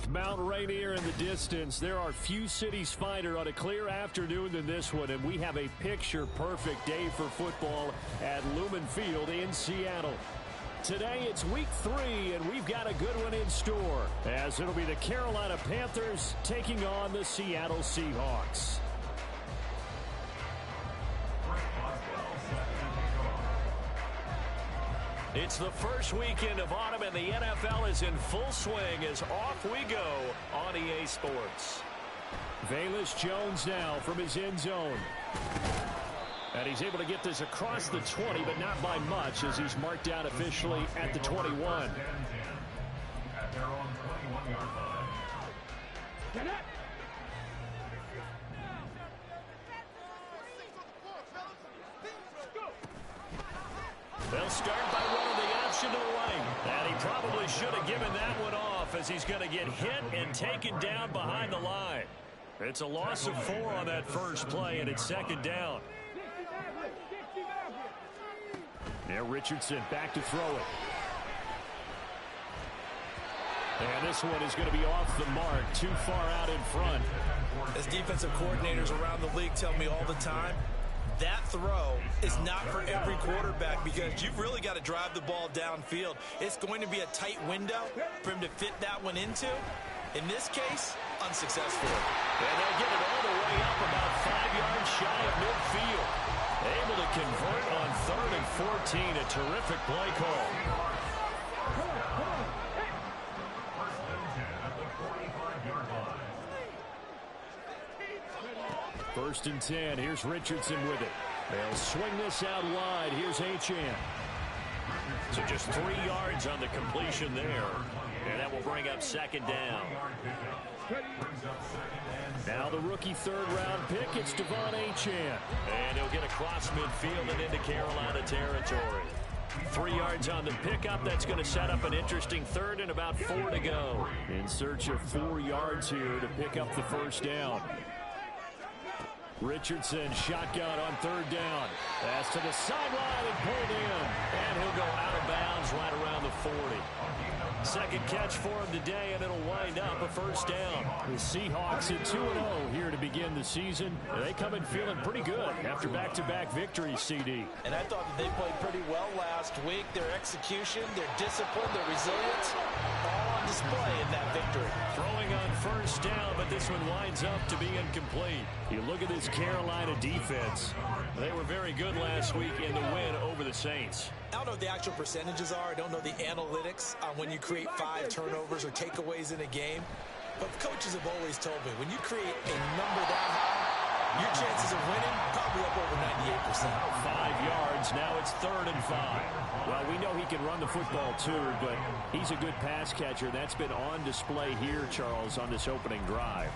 With Mount Rainier in the distance, there are few cities finer on a clear afternoon than this one, and we have a picture-perfect day for football at Lumen Field in Seattle. Today it's week 3, and we've got a good one in store, as it'll be the Carolina Panthers taking on the Seattle Seahawks. It's the first weekend of autumn, and the NFL is in full swing as off we go on EA Sports. Velus Jones now from his end zone. And he's able to get this across the 20, but not by much, as he's marked down officially at the 21. At their own 21-yard line. They'll start by running the option to the right. And he probably should have given that one off, as he's going to get hit and taken down behind the line. It's a loss of 4 on that first play, and it's second down. Now Richardson back to throw it. And this one is going to be off the mark, too far out in front. As defensive coordinators around the league tell me all the time, that throw is not for every quarterback, because you've really got to drive the ball downfield. It's going to be a tight window for him to fit that one into. In this case, unsuccessful. And they'll get it all the way up about 5 yards shy of midfield. Able to convert on 3rd and 14. A terrific play call. First and 10. Here's Richardson with it. They'll swing this out wide. Here's Achane. So just 3 yards on the completion there. And that will bring up second down. Now the rookie third-round pick, it's Devon Achane. And he'll get across midfield and into Carolina territory. 3 yards on the pickup. That's going to set up an interesting third and about 4 to go. In search of 4 yards here to pick up the first down. Richardson shotgun on 3rd down. Pass to the sideline and pulled in. And he'll go out of bounds right around the 40. Second catch for him today, and it'll wind up a first down. The Seahawks at 2-0 here to begin the season. They come in feeling pretty good after back-to-back victories, CD. And I thought that they played pretty well last week. Their execution, their discipline, their resilience, all on display in that victory. Throwing on first down, but this one winds up to be incomplete. You look at this Carolina defense. They were very good last week in the win over the Saints. I don't know what the actual percentages are. I don't know the analytics on when you create 5 turnovers or takeaways in a game. But coaches have always told me, when you create a number that high, your chances of winning probably up over 98%. 5 yards. Now it's 3rd and 5. Well, we know he can run the football too, but he's a good pass catcher. That's been on display here, Charles, on this opening drive.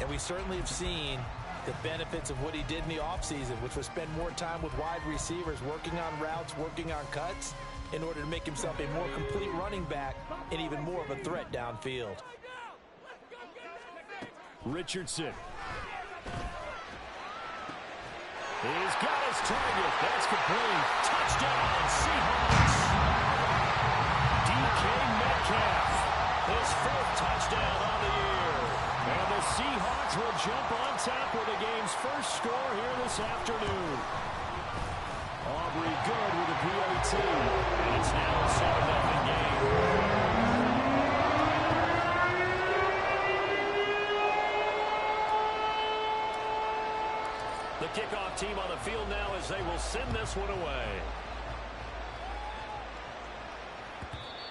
And we certainly have seen the benefits of what he did in the offseason, which was spend more time with wide receivers, working on routes, working on cuts, in order to make himself a more complete running back and even more of a threat downfield. Richardson. He's got his target. That's complete. Touchdown, Seahawks. DK Metcalf. His 4th touchdown on the year. And the Seahawks will jump on top with the game's first score here this afternoon. Aubrey good with the PAT. And it's now a 7-0 game. The kickoff team on the field now as they will send this one away.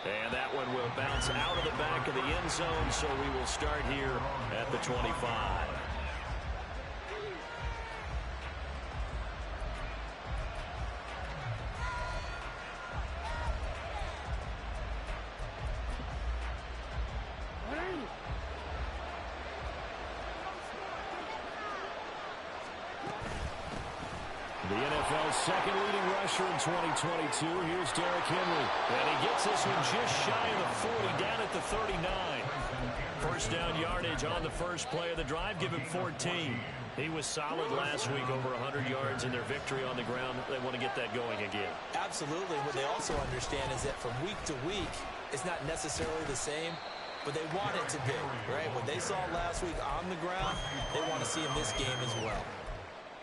And that one will bounce out of the back of the end zone, so we will start here at the 25. The NFL's second leading rusher in 2022. Here's Derrick Henry. And he gets this one just shy of the 40, down at the 39. First down yardage on the first play of the drive. Give him 14. He was solid last week, over 100 yards in their victory on the ground. They want to get that going again. Absolutely. What they also understand is that from week to week, it's not necessarily the same. but they want it to be, right? What they saw last week on the ground, they want to see in this game as well.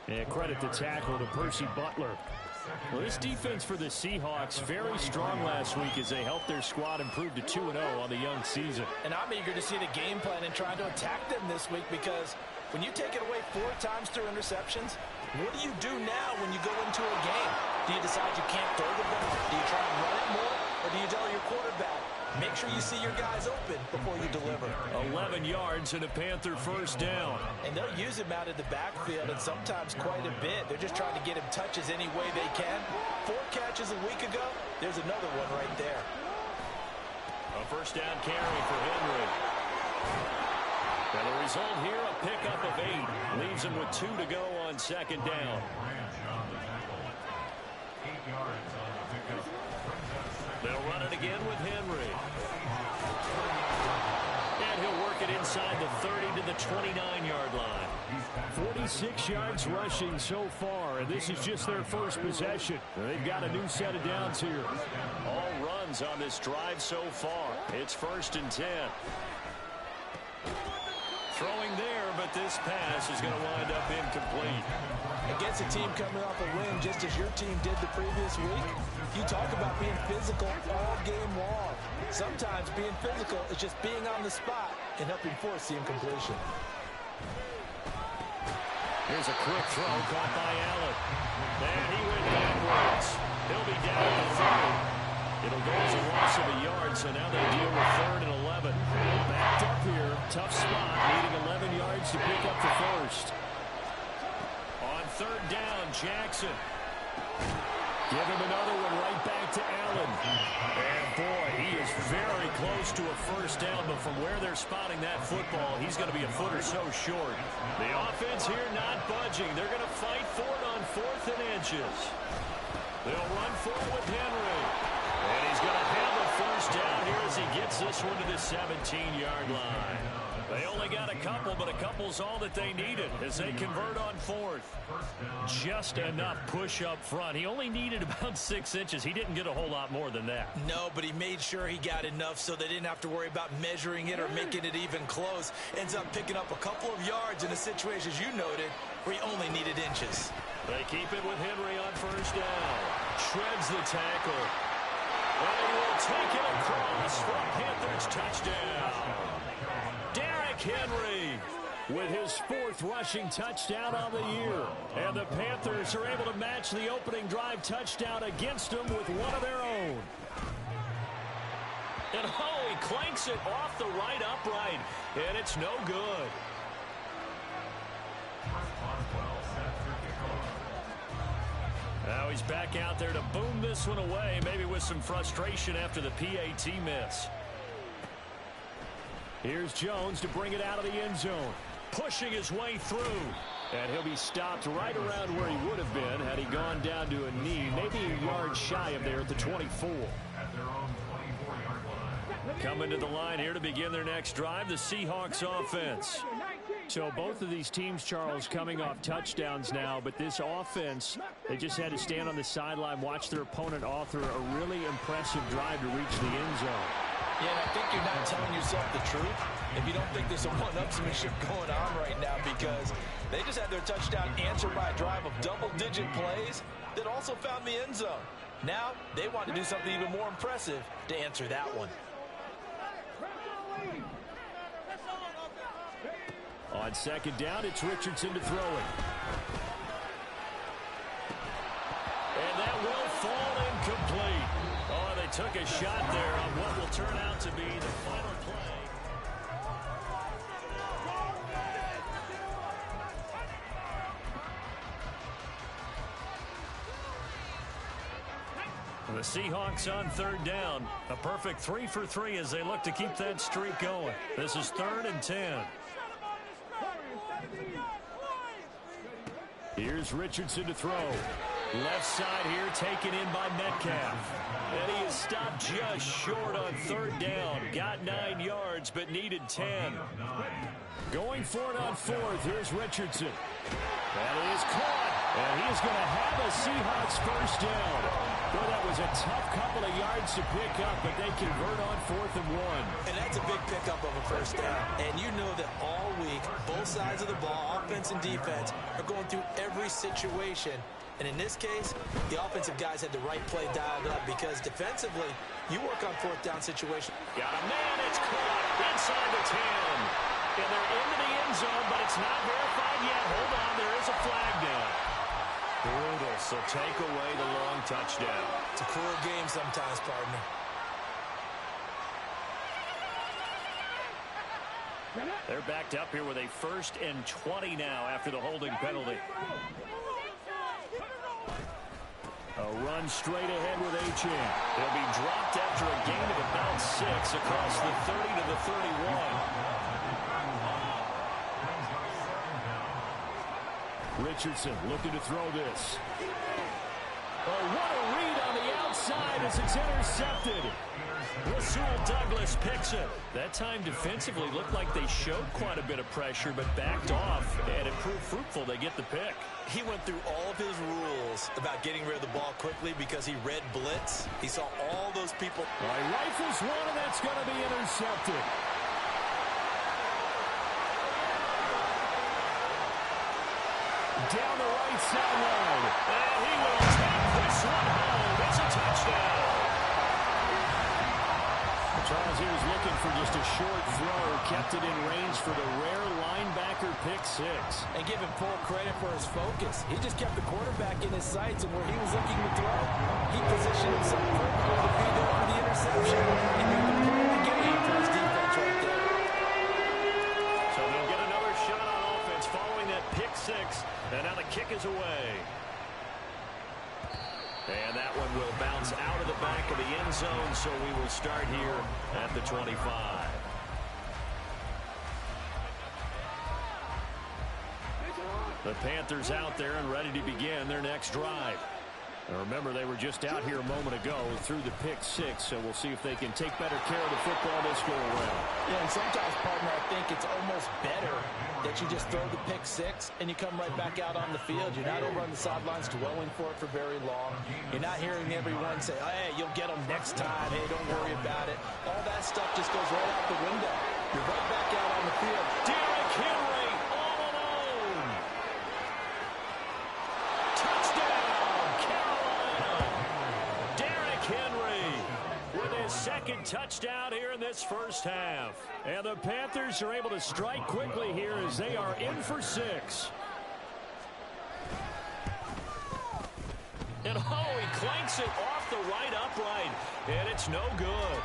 And credit the tackle to Percy Butler. Well, this defense for the Seahawks, very strong last week as they helped their squad improve to 2-0 on the young season. And I'm eager to see the game plan and trying to attack them this week, because when you take it away 4 times through interceptions, what do you do now when you go into a game? Do you decide you can't throw the ball? Do you try and run it more? Or do you tell your quarterback, make sure you see your guys open before you deliver? 11 yards and a Panther first down. And they'll use him out of the backfield, and sometimes quite a bit. They're just trying to get him touches any way they can. 4 catches a week ago, there's another one right there. A first down carry for Henry. And the result here, a pickup of 8. Leaves him with 2 to go on second down. They'll run it again with Henry. And he'll work it inside the 30 to the 29-yard line. 46 yards rushing so far, and this is just their first possession. They've got a new set of downs here. All runs on this drive so far. It's first and 10. Throwing there, but this pass is going to wind up incomplete. Against a team coming off a win, just as your team did the previous week, you talk about being physical all game long. Sometimes being physical is just being on the spot and helping force the incompletion. Here's a quick throw caught by Allen. And he went backwards. He'll be down at the 30. It'll go as a loss of a yard, so now they deal with 3rd and 11. Backed up here, tough spot, needing 11 yards to pick up the first. On 3rd down, Jackson. Give him another one right back to Allen. And boy, he is very close to a first down, but from where they're spotting that football, he's going to be a foot or so short. The offense here not budging. They're going to fight for it on 4th and inches. They'll run for it with Henry. And he's going to have a first down here as he gets this one to the 17-yard line. They only got a couple, but a couple's all that they needed as they convert on 4th. Just enough push up front. He only needed about 6 inches. He didn't get a whole lot more than that. No, but he made sure he got enough so they didn't have to worry about measuring it or making it even close. Ends up picking up a couple of yards in a situation, as you noted, where he only needed inches. They keep it with Henry on first down. Shreds the tackle. And he will take it across for a Panthers touchdown. Derrick Henry with his 4th rushing touchdown on the year. And the Panthers are able to match the opening drive touchdown against them with one of their own. And oh, he clanks it off the right upright. And it's no good. Now he's back out there to boom this one away, maybe with some frustration after the PAT miss. Here's Jones to bring it out of the end zone. Pushing his way through. And he'll be stopped right around where he would have been had he gone down to a knee, maybe a yard shy of there at the 24. Coming to the line here to begin their next drive, the Seahawks offense. So both of these teams, Charles, coming off touchdowns now, but this offense, they just had to stand on the sideline, watch their opponent author a really impressive drive to reach the end zone. Yeah, and I think you're not telling yourself the truth if you don't think there's some one-upsmanship going on right now, because they just had their touchdown answered by a drive of double-digit plays that also found the end zone. Now they want to do something even more impressive to answer that one. On second down, it's Richardson to throw it. And that will fall incomplete. Oh, they took a shot there on what will turn out to be the final play. The Seahawks on 3rd down. A perfect 3 for 3 as they look to keep that streak going. This is 3rd and 10. Here's Richardson to throw. Left side here taken in by Metcalf. And he is stopped just short on 3rd down. Got 9 yards, but needed 10. Going for it on 4th. Here's Richardson. That is caught. And he is going to have a Seahawks first down. Well, that was a tough couple of yards to pick up, but they convert on 4th and 1. And that's a big pickup of a first down. And you know that all week, both sides of the ball, offense and defense, are going through every situation. And in this case, the offensive guys had the right play dialed up because defensively, you work on 4th down situation. Got a man, it's caught inside the 10. And they're into the end zone, but it's not verified yet. Hold on, there is a flag down. Brutal, so take away the long touchdown. It's a cruel game sometimes, partner. They're backed up here with a 1st and 20 now after the holding penalty. A run straight ahead with Achane. He'll be dropped after a gain of about 6 across the 30 to the 31. Richardson looking to throw this. Oh, what a read on the outside as it's intercepted. Rasul Douglas picks it. That time defensively looked like they showed quite a bit of pressure but backed off, and it proved fruitful. They get the pick. He went through all of his rules about getting rid of the ball quickly because he read blitz. He saw all those people. All right, rifles one, and that's going to be intercepted. Down the right sideline. And he will take this one home. It's a touchdown. Charles, he was looking for just a short throw. Kept it in range for the rare linebacker pick 6. And give him full credit for his focus. He just kept the quarterback in his sights, and where he was looking to throw, he positioned himself perfectly to be there for the interception. He made the play of the game for his defense right there. So they'll get another shot on offense following that pick 6. And now the kick is away. And that one will bounce out of the back of the end zone, so we will start here at the 25. The Panthers out there and ready to begin their next drive. Now remember, they were just out here a moment ago through the pick 6, so we'll see if they can take better care of the football this go around. Yeah, and sometimes, partner, I think it's almost better that you just throw the pick 6 and you come right back out on the field. You're not over on the sidelines dwelling for it for very long. You're not hearing everyone say, hey, you'll get them next time. Hey, don't worry about it. All that stuff just goes right out the window. You're right back out on the field. Derrick Henry all alone. Touchdown, Carolina. Derrick Henry with his second touchdown here in this first half. And the Panthers are able to strike quickly here as they are in for 6. And oh, he clanks it off the right upright. And it's no good.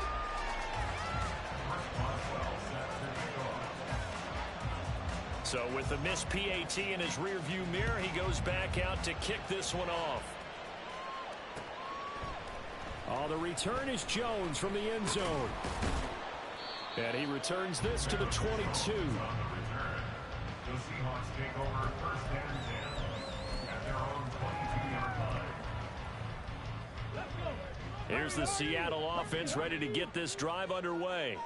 So with the missed PAT in his rearview mirror, he goes back out to kick this one off. Oh, the return is Jones from the end zone. And he returns this to the 22. The Seahawks take over 1st and 10 at their own 22-yard line. Here's the Seattle offense ready to get this drive underway.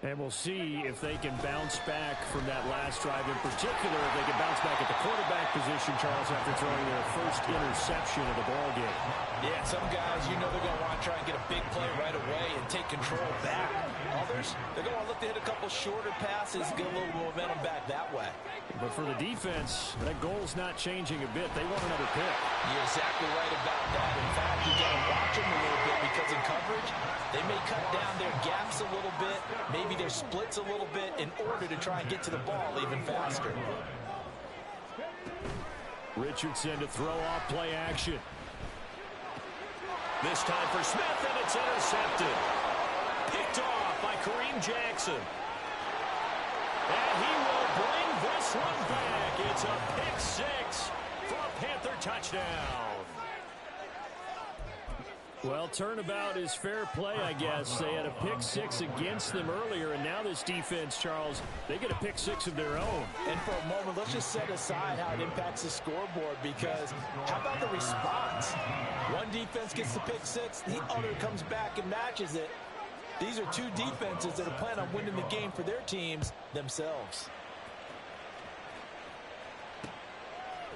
And we'll see if they can bounce back from that last drive. In particular, if they can bounce back at the quarterback position, Charles, after throwing their first interception of the ballgame. Yeah, some guys, you know they're going to want to try and get a big play right away and take control back. Others, they're going to look to hit a couple shorter passes, get a little momentum back that way. But for the defense, that goal's not changing a bit. They want another pick. You're exactly right about that. In fact, you got to watch them a little bit because in coverage, they may cut down their gaps a little bit, maybe their splits a little bit in order to try and get to the ball even faster. Richardson to throw off play action. This time for Smith, and it's intercepted. Picked off by Kareem Jackson. And he will bring this one back. It's a pick 6 for a Panther touchdown. Well, turnabout is fair play, I guess. They had a pick 6 against them earlier, and now this defense, Charles, they get a pick 6 of their own. And for a moment, let's just set aside how it impacts the scoreboard, because how about the response? One defense gets the pick 6, the other comes back and matches it. These are two defenses that are planning on winning the game for their teams themselves.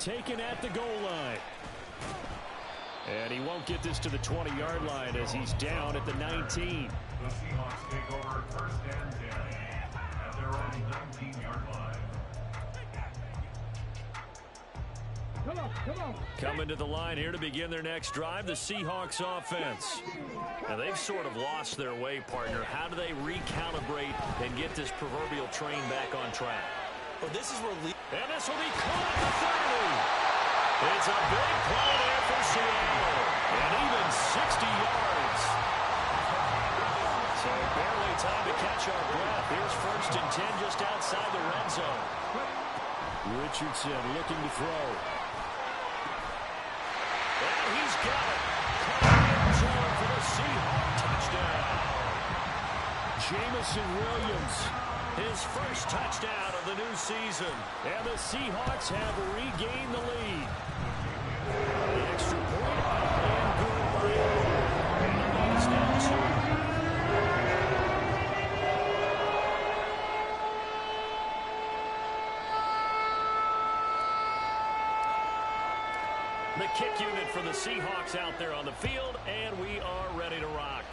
taken at the goal line. And he won't get this to the 20-yard line as he's down at the 19. The Seahawks take over first and 10 at their own 19-yard line. Coming to the line here to begin their next drive, the Seahawks offense. Now, they've sort of lost their way, partner. How do they recalibrate and get this proverbial train back on track? Well, this is where and this will be caught at the 30. It's a big play there for Seattle. And even 60 yards. So barely time to catch our breath. Here's first and 10 just outside the red zone. Richardson looking to throw. And he's got it. End zone for the Seahawk touchdown. Jamison Williams, his first touchdown of the new season. And the Seahawks have regained the lead. The extra point and good by and the lead is down 2. The kick unit for the Seahawks out there on the field, and we are ready to rock.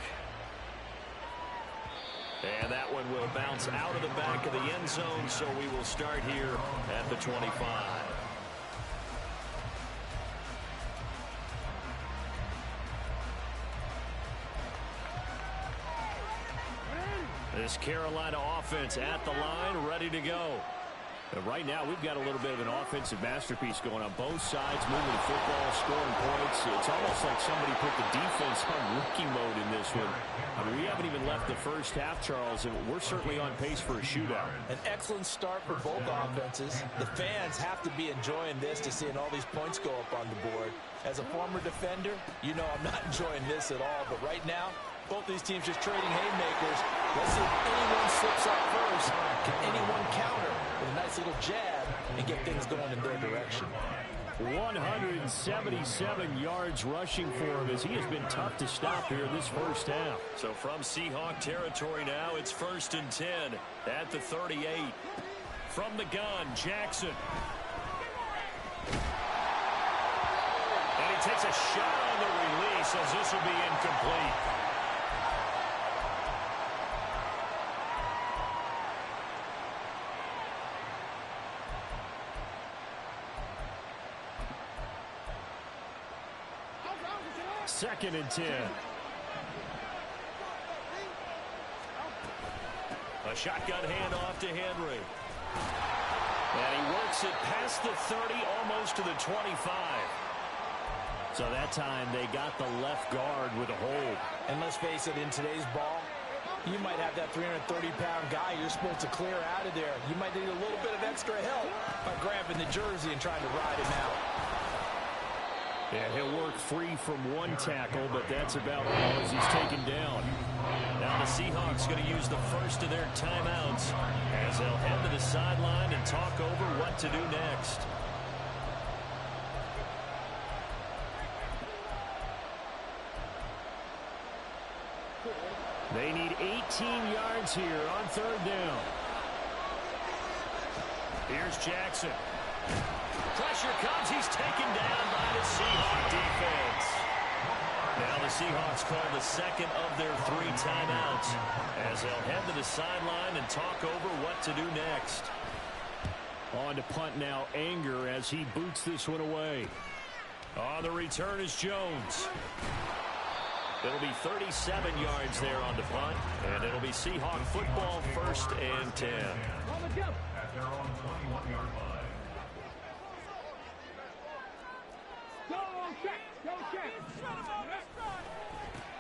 And that one will bounce out of the back of the end zone, so we will start here at the 25. This Carolina offense at the line, ready to go. And right now, we've got a little bit of an offensive masterpiece going on both sides, moving the football, scoring points. It's almost like somebody put the defense on rookie mode in this one. I mean, we haven't even left the first half, Charles, and we're certainly on pace for a shootout. An excellent start for both offenses. The fans have to be enjoying this to seeing all these points go up on the board. As a former defender, you know I'm not enjoying this at all, but right now, both these teams just trading haymakers. Let's see if anyone slips up first. Can anyone counter with a nice little jab and get things going in their direction? 177 yards rushing for him as he has been tough to stop here in this first half. So from Seahawk territory now, it's first and 10 at the 38. From the gun, Jackson. And he takes a shot on the release as this will be incomplete. Second and 10. A shotgun handoff to Henry. And he works it past the 30, almost to the 25. So that time they got the left guard with a hold. And let's face it, in today's ball, you might have that 330-pound guy you're supposed to clear out of there. You might need a little bit of extra help by grabbing the jersey and trying to ride him out. Yeah, he'll work free from one tackle, but that's about all as he's taken down. Now the Seahawks going to use the first of their timeouts as they'll head to the sideline and talk over what to do next. They need 18 yards here on third down. Here's Jackson. Pressure comes. He's taken down by the Seahawk defense. Now the Seahawks call the second of their 3 timeouts as they'll head to the sideline and talk over what to do next. On to punt now, Anger as he boots this one away. On the return is Jones. It'll be 37 yards there on the punt, and it'll be Seahawk football, first and 10. At their own 21-yard line.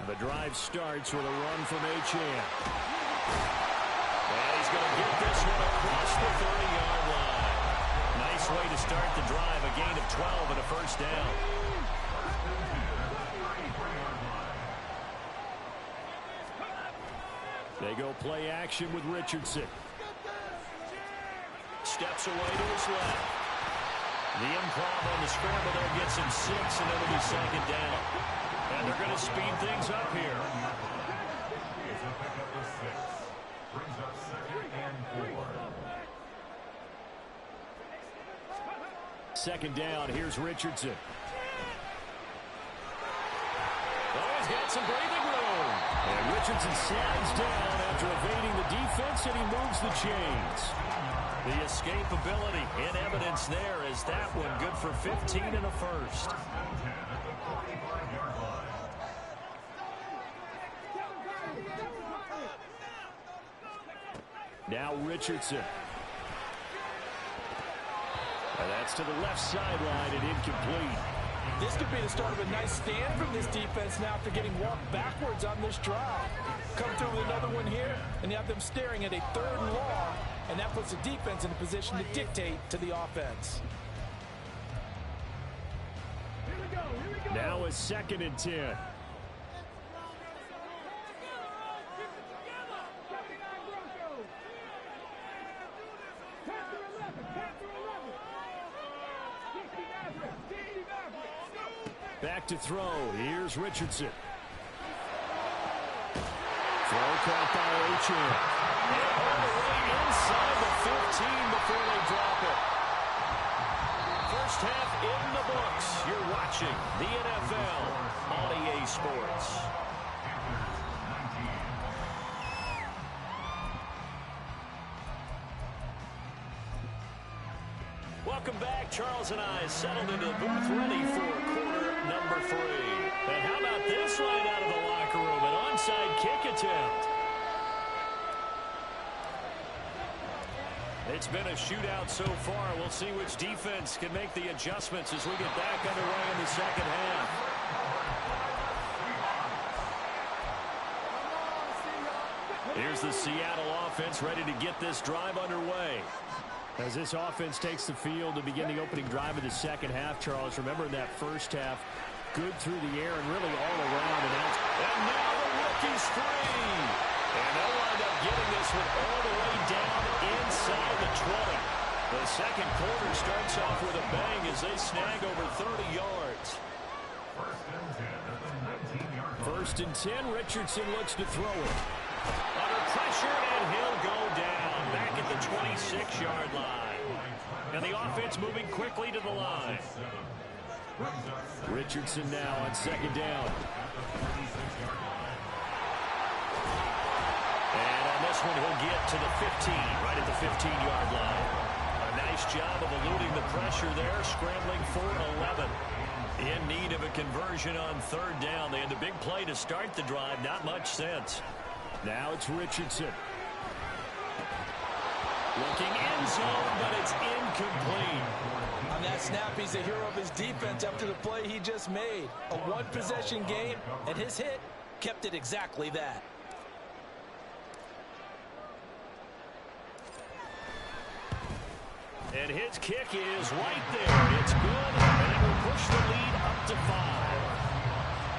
The drive starts with a run from Achane. And he's going to get this one across the 30-yard line. Nice way to start the drive, a gain of 12 and a first down. They go play action with Richardson. Steps away to his left. The improv on the scramble there gets him 6, and it'll be second down. And they're going to speed things up here. It's a pickup of 6. Brings up second and 4. second down. Here's Richardson. Oh, he's got some breathing room. And Richardson slides down after evading the defense, and he moves the chains. The escapability in evidence there is that one good for 15 and a first. Now Richardson. And that's to the left sideline and incomplete. This could be the start of a nice stand from this defense now after getting walked backwards on this drive. Come through with another one here, and you have them staring at a 3rd and long, and that puts the defense in a position to dictate to the offense. Now a 2nd and 10. Back to throw. Here's Richardson. Throw caught by Achane. And all the way inside the 15 before they drop it. First half in the books. You're watching the NFL on EA Sports. Welcome back. Charles and I settled into the booth ready for quarter number 3. And how about this right out of the locker room? An onside kick attempt. It's been a shootout so far. We'll see which defense can make the adjustments as we get back underway in the second half. Here's the Seattle offense ready to get this drive underway. As this offense takes the field to begin the opening drive of the second half, Charles, remember in that first half, good through the air and really all around. And now the rookie's free. And they'll wind up getting this one all the way down inside the 20. The second quarter starts off with a bang as they snag over 30 yards. First and 10, Richardson looks to throw it. Under pressure, and he'll go down back at the 26-yard line. And the offense moving quickly to the line. Richardson now on second down. And on this one, he'll get to the 15, right at the 15-yard line. A nice job of eluding the pressure there, scrambling for 11. In need of a conversion on 3rd down. They had the big play to start the drive, not much sense. Now it's Richardson. Looking end zone, but it's incomplete. On that snap, he's the hero of his defense after the play he just made. A one-possession game, and his hit kept it exactly that. And his kick is right there. It's good, and it will push the lead up to 5.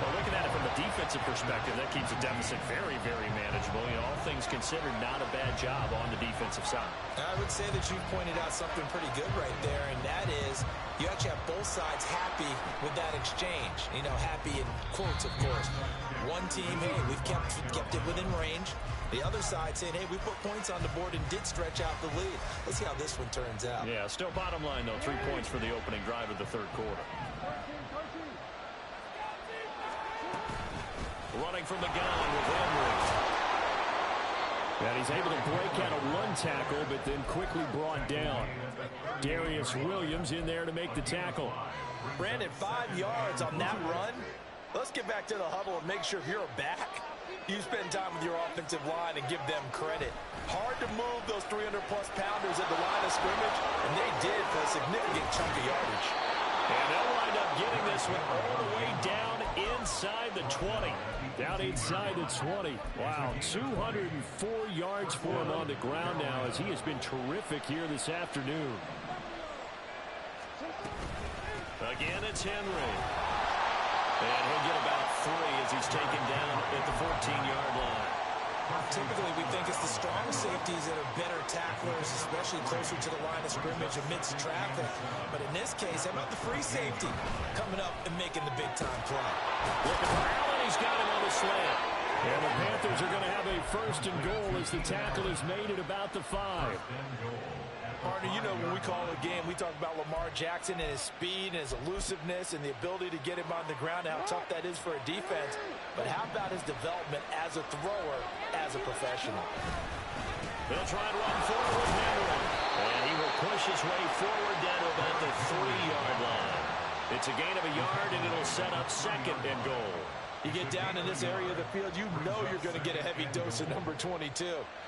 Well, looking at it from a defensive perspective, that keeps the deficit very, very manageable. You know, all things considered, not a bad job on the defensive side. I would say that you've pointed out something pretty good right there, and that is you actually have both sides happy with that exchange. You know, happy in quotes, of course. One team, hey, we've kept it within range. The other side saying, hey, we put points on the board and did stretch out the lead. Let's see how this one turns out. Yeah, still bottom line, though, 3 points for the opening drive of the 3rd quarter. Running from the gun with Henry. And he's able to break out of one tackle, but then quickly brought down. Darius Williams in there to make the tackle. Brandon, 5 yards on that run. Let's get back to the huddle and make sure if you're a back, you spend time with your offensive line and give them credit. Hard to move those 300-plus pounders at the line of scrimmage, and they did for a significant chunk of yardage. And they'll wind up getting this one all the way down inside the 20. Down inside the 20. Wow, 204 yards for him on the ground now as he has been terrific here this afternoon. Again, it's Henry. And he'll get about 3 as he's taken down at the 14-yard line. Typically, we think it's the strong safeties that are better tacklers, especially closer to the line of scrimmage amidst traffic. But in this case, how about the free safety coming up and making the big-time play? Looking for Allen, he's got him on the slant. And the Panthers are going to have a 1st and goal as the tackle is made at about the 5. Partner, you know, when we call a game, we talk about Lamar Jackson and his speed and his elusiveness and the ability to get him on the ground, how tough that is for a defense. But how about his development as a thrower, as a professional? They'll try and run forward with Henry. And he will push his way forward down to about the 3-yard line. It's a gain of a yard, and it'll set up 2nd and goal. You get down in this area of the field, you know you're going to get a heavy dose of number 22.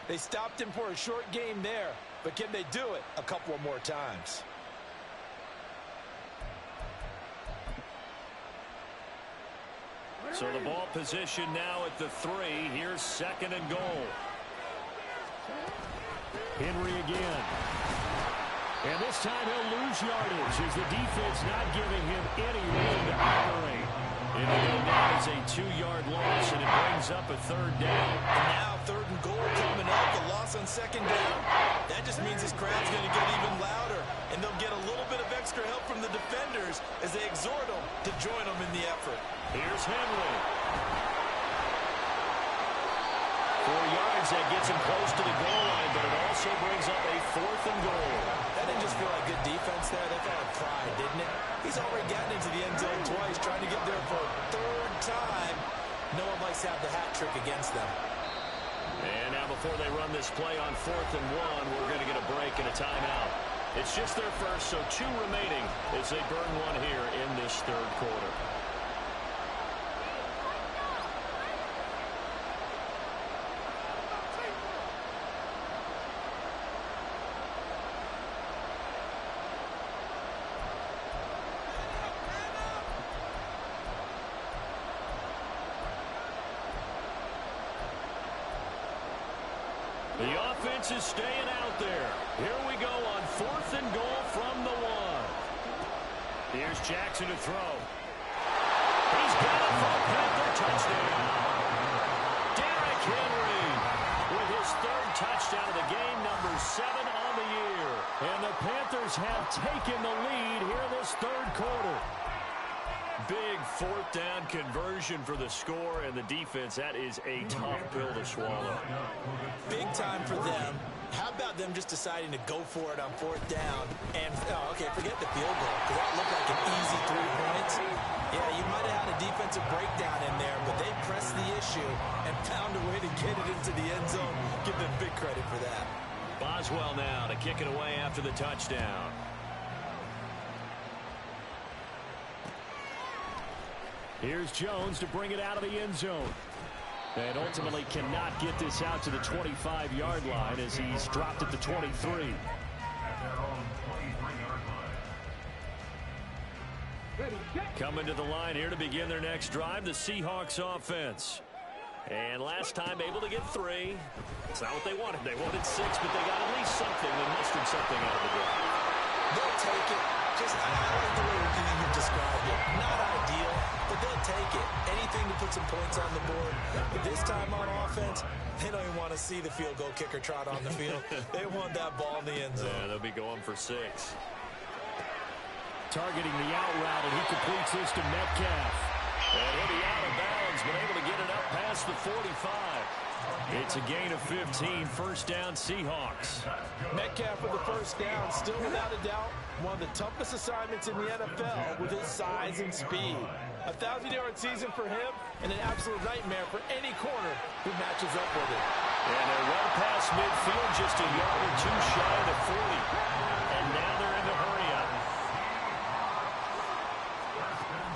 They stopped him for a short game there, but can they do it a couple of more times? So the ball position now at the 3. Here's 2nd and goal. Henry again. And this time he'll lose yardage as the defense not giving him any room to operate. And that is a 2-yard loss, and it brings up a 3rd down. And now 3rd and goal coming up. The loss on 2nd down. That just means this crowd's going to get even louder. And they'll get a little bit of extra help from the defenders as they exhort them to join them in the effort. Here's Henry. 4 yards, that gets him close to the goal line, but it also brings up a 4th and goal. That didn't just feel like good defense there. That felt like pride, didn't it? He's already gotten into the end zone twice, trying to get there for a 3rd time. No one likes to have the hat trick against them. And now before they run this play on 4th and 1, we're going to get a break and a timeout. It's just their first, so 2 remaining as they burn one here in this 3rd quarter. The offense is staying out there. Here we go on 4th and goal from the 1. Here's Jackson to throw. He's got it for a Panther touchdown. Derrick Henry with his 3rd touchdown of the game, number 7 on the year. And the Panthers have taken the lead here in this 3rd quarter. Big 4th down conversion for the score, and the defense, that is a tough pill to swallow. Big time for them. How about them just deciding to go for it on 4th down? And, okay, forget the field goal, because that looked like an easy 3 points. Yeah, you might have had a defensive breakdown in there, but they pressed the issue and found a way to get it into the end zone. Give them big credit for that. Boswell now to kick it away after the touchdown. Here's Jones to bring it out of the end zone. And ultimately cannot get this out to the 25-yard line as he's dropped at the 23. At their own 23-yard line. Coming to the line here to begin their next drive, the Seahawks offense. And last time able to get 3. It's not what they wanted. They wanted 6, but they got at least something. They mustered something out of the drive. They'll take it. Just, I like the way you described it. Not ideal, but they'll take it. Anything to put some points on the board. But this time on offense, they don't even want to see the field goal kicker trot on the field. They want that ball in the end zone. Yeah, they'll be going for 6. Targeting the out route, and he completes this to Metcalf. And he'll be out of bounds, but able to get it up past the 45. It's a gain of 15, 1st down Seahawks. Metcalf with the 1st down, still without a doubt, one of the toughest assignments in the NFL with his size and speed. A 1,000-yard season for him and an absolute nightmare for any corner who matches up with him. And they're well past midfield, just a yard or 2 shy of the 40. And now they're in the hurry up.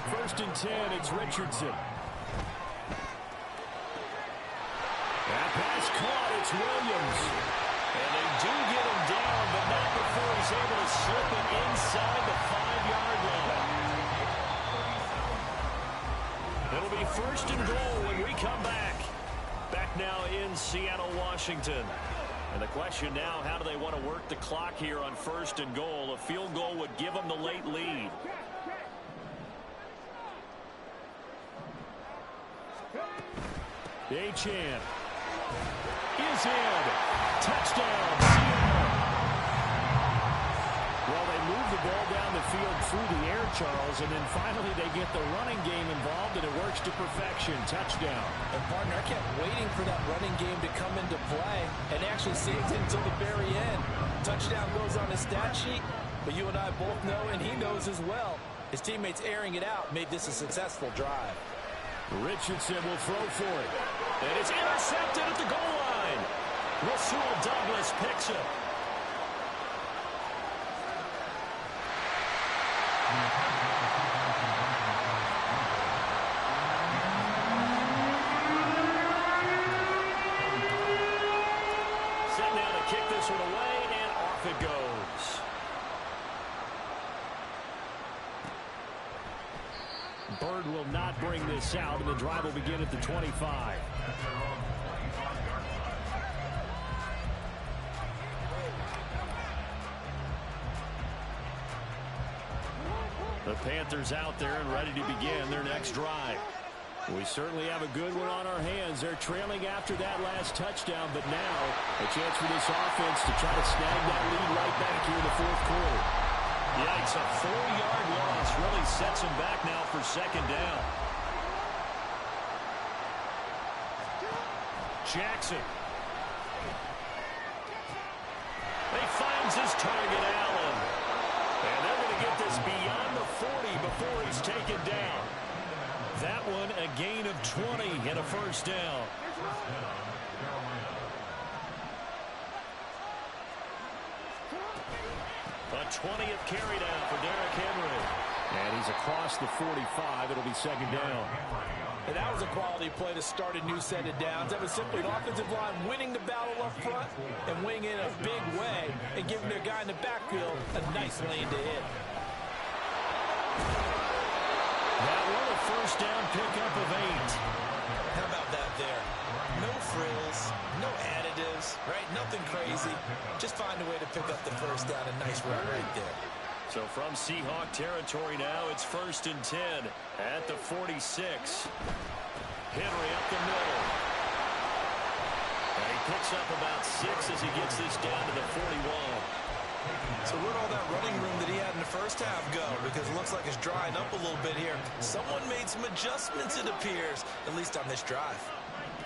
1st and 10, it's Richardson. That pass caught, it's Williams. And they do get him down, but not before he's able to slip it inside the 5-yard line. It'll be 1st and goal when we come back. Back now in Seattle, Washington. And the question now, how do they want to work the clock here on 1st and goal? A field goal would give them the late lead. Achane is in. Touchdown, Seattle. Well, they move the ball down the field through the air, Charles, and then finally they get the running game involved, and it works to perfection. Touchdown. And, partner, I kept waiting for that running game to come into play, and actually saved it until the very end. Touchdown goes on his stat sheet, but you and I both know, and he knows as well, his teammates airing it out made this a successful drive. Richardson will throw for it. And it's intercepted at the goal line. Rasul Douglas picks it. Set now to kick this one away, and off it goes. Bird will not bring this out, and the drive will begin at the 25. The Panthers out there and ready to begin their next drive. We certainly have a good one on our hands. They're trailing after that last touchdown, but now a chance for this offense to try to snag that lead right back here in the fourth quarter. Yikes, a 4-yard loss really sets them back now for second down. Jackson. He finds his target, Allen. And they're going to get this beyond the 40 before he's taken down. That one a gain of 20 and a first down. A 20th carry down for Derrick Henry. And he's across the 45. It'll be second down. And that was a quality play to start a new set of downs. That was simply an offensive line winning the battle up front and winning in a big way and giving their guy in the backfield a nice lane to hit. That one a first down pickup of 8. How about that there? No frills, no additives, right? Nothing crazy. Just find a way to pick up the first down. A nice run right there. So from Seahawk territory now, it's 1st and 10 at the 46. Henry up the middle. And he picks up about 6 as he gets this down to the 41. So where'd all that running room that he had in the first half go? Because it looks like it's drying up a little bit here. Someone made some adjustments, it appears, at least on this drive.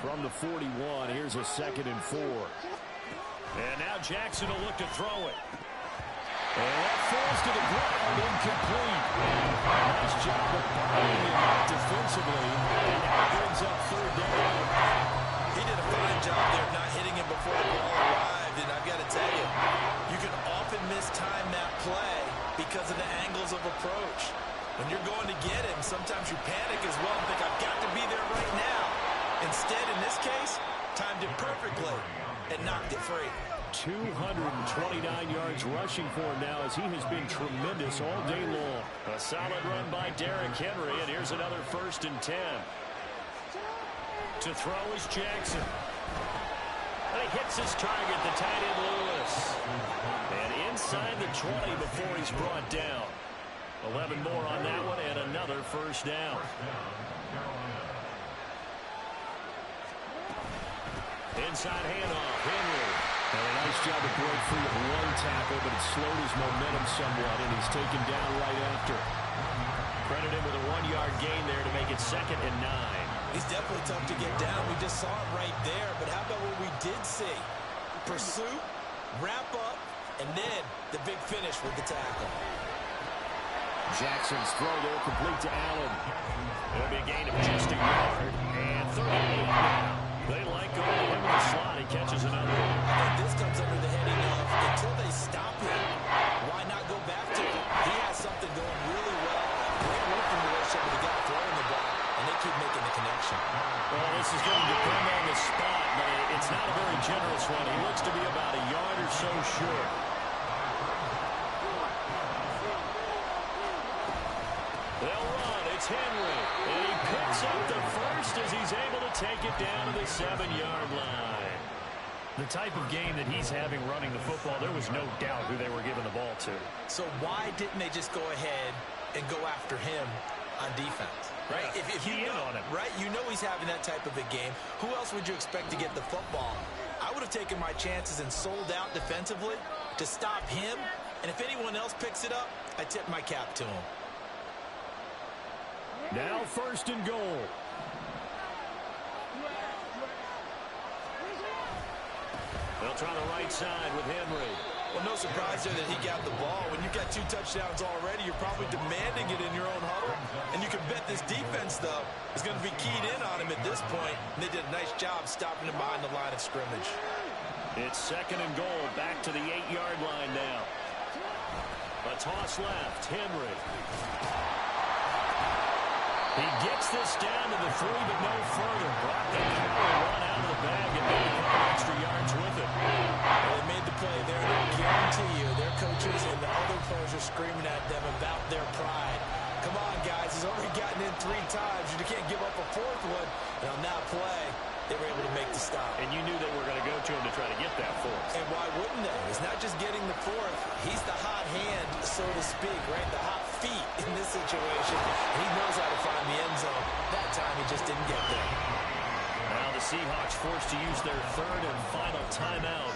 From the 41, here's a 2nd and 4. And now Jackson will look to throw it. And that falls to the ground, incomplete. Nice job of buying him defensively. And that brings up 3rd down. He did a fine job there not hitting him before the ball arrived. And I've got to tell you, you can often mistime that play because of the angles of approach. When you're going to get him, sometimes you panic as well and think, I've got to be there right now. Instead, in this case, timed it perfectly and knocked it free. 229 yards rushing for him now as he has been tremendous all day long. A solid run by Derrick Henry, and here's another 1st and 10. To throw is Jackson. And he hits his target, the tight end Lewis. And inside the 20 before he's brought down. 11 more on that one, and another first down. Inside handoff, Henry. And a nice job to break free of one tackle, but it slowed his momentum somewhat, and he's taken down right after. Credit him with a 1-yard gain there to make it 2nd and 9. He's definitely tough to get down. We just saw it right there. But how about what we did see? Pursuit, wrap up, and then the big finish with the tackle. Jackson's throw there complete to Allen. It'll be a gain of just a yard. And 38 now. They like going to him in the slot. He catches another. I think this comes under the heading of until they stop him, why not go back to him? He has something going really well. Great working relationship with the guy throwing the ball, and they keep making the connection. Well, this is going to depend on the spot, but it's not a very generous one. He looks to be about a yard or so short. They'll run. It's Henry. And he picks up the first as he's able to take it down to the 7-yard line. The type of game that he's having running the football, there was no doubt who they were giving the ball to. So why didn't they just go ahead and go after him on defense? Right? Yeah, if you know, on him. right? You know he's having that type of a game. Who else would you expect to get the football? I would have taken my chances and sold out defensively to stop him And if anyone else picks it up, I tip my cap to him. Now 1st and goal. They'll try the right side with Henry. Well, no surprise there that he got the ball. When you've got 2 touchdowns already, you're probably demanding it in your own huddle. And you can bet this defense, though, is going to be keyed in on him at this point. And they did a nice job stopping him behind the line of scrimmage. It's 2nd and goal, back to the 8-yard line now. A toss left, Henry. He gets this down to the 3, but no further. Brought the run out of the bag and made a couple extra yards with it. Well, they made the play there, and I guarantee you their coaches and the other players are screaming at them about their pride. Come on, guys. He's already gotten in 3 times. You can't give up a 4th one. And on that play, they were able to make the stop. And you knew they were going to go to him to try to get that 4th. And why wouldn't they? It's not just getting the 4th. He's the hot hand, so to speak, right? The hot feet in this situation. He knows how to find the end zone. That time, he just didn't get there. Now the Seahawks forced to use their 3rd and final timeout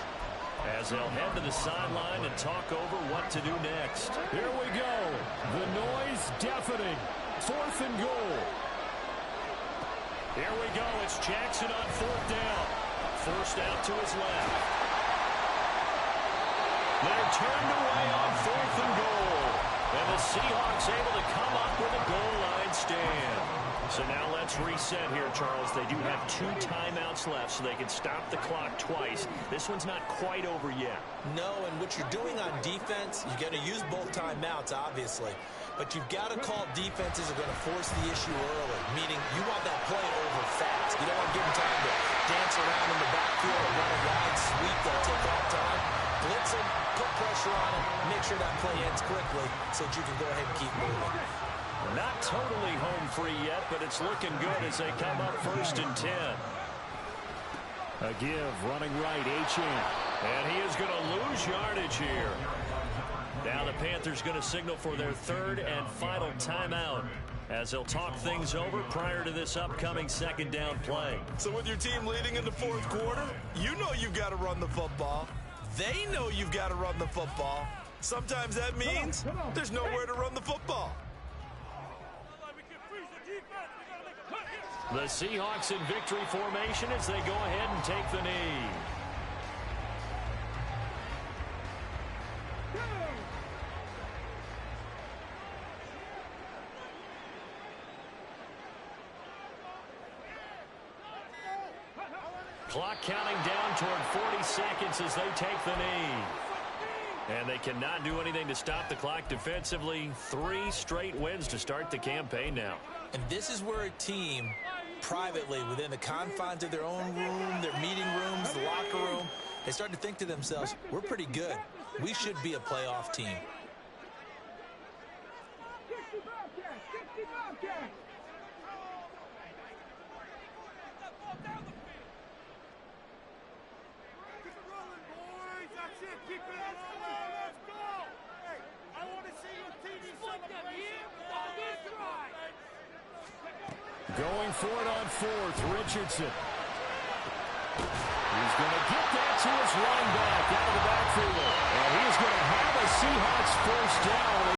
as they'll head to the sideline and talk over what to do next. Here we go. The noise deafening. 4th and goal. Here we go. It's Jackson on 4th down. Forced out to his left. They're turned away on 4th and goal. And the Seahawks able to come up with a goal line stand. So now let's reset here, Charles. They do have 2 timeouts left, so they can stop the clock twice. This one's not quite over yet. No, and what you're doing on defense, you're going to use both timeouts, obviously. But you've got to call defenses are going to force the issue early, meaning you want that play over fast. You don't want to give them time to dance around in the backfield or run a wide sweep that'll take all time. Blitz them, put pressure on them, make sure that play ends quickly so that you can go ahead and keep moving. Not totally home free yet, but it's looking good as they come up 1st and 10. A give, running right, H.N. And he is going to lose yardage here. Now the Panthers going to signal for their 3rd and final timeout as they'll talk things over prior to this upcoming 2nd down play. So with your team leading in the 4th quarter, you know you've got to run the football. They know you've got to run the football. Sometimes that means there's nowhere to run the football. The Seahawks in victory formation as they go ahead and take the knee. Clock counting down toward 40 seconds as they take the knee. And they cannot do anything to stop the clock defensively. 3 straight wins to start the campaign now. And this is where a team, privately, within the confines of their own room, their meeting rooms, the locker room, they start to think to themselves, we're pretty good. We should be a playoff team. Going for it on 4th, Richardson. He's going to get that to his running back out of the backfield. And he's going to have a Seahawks 1st down.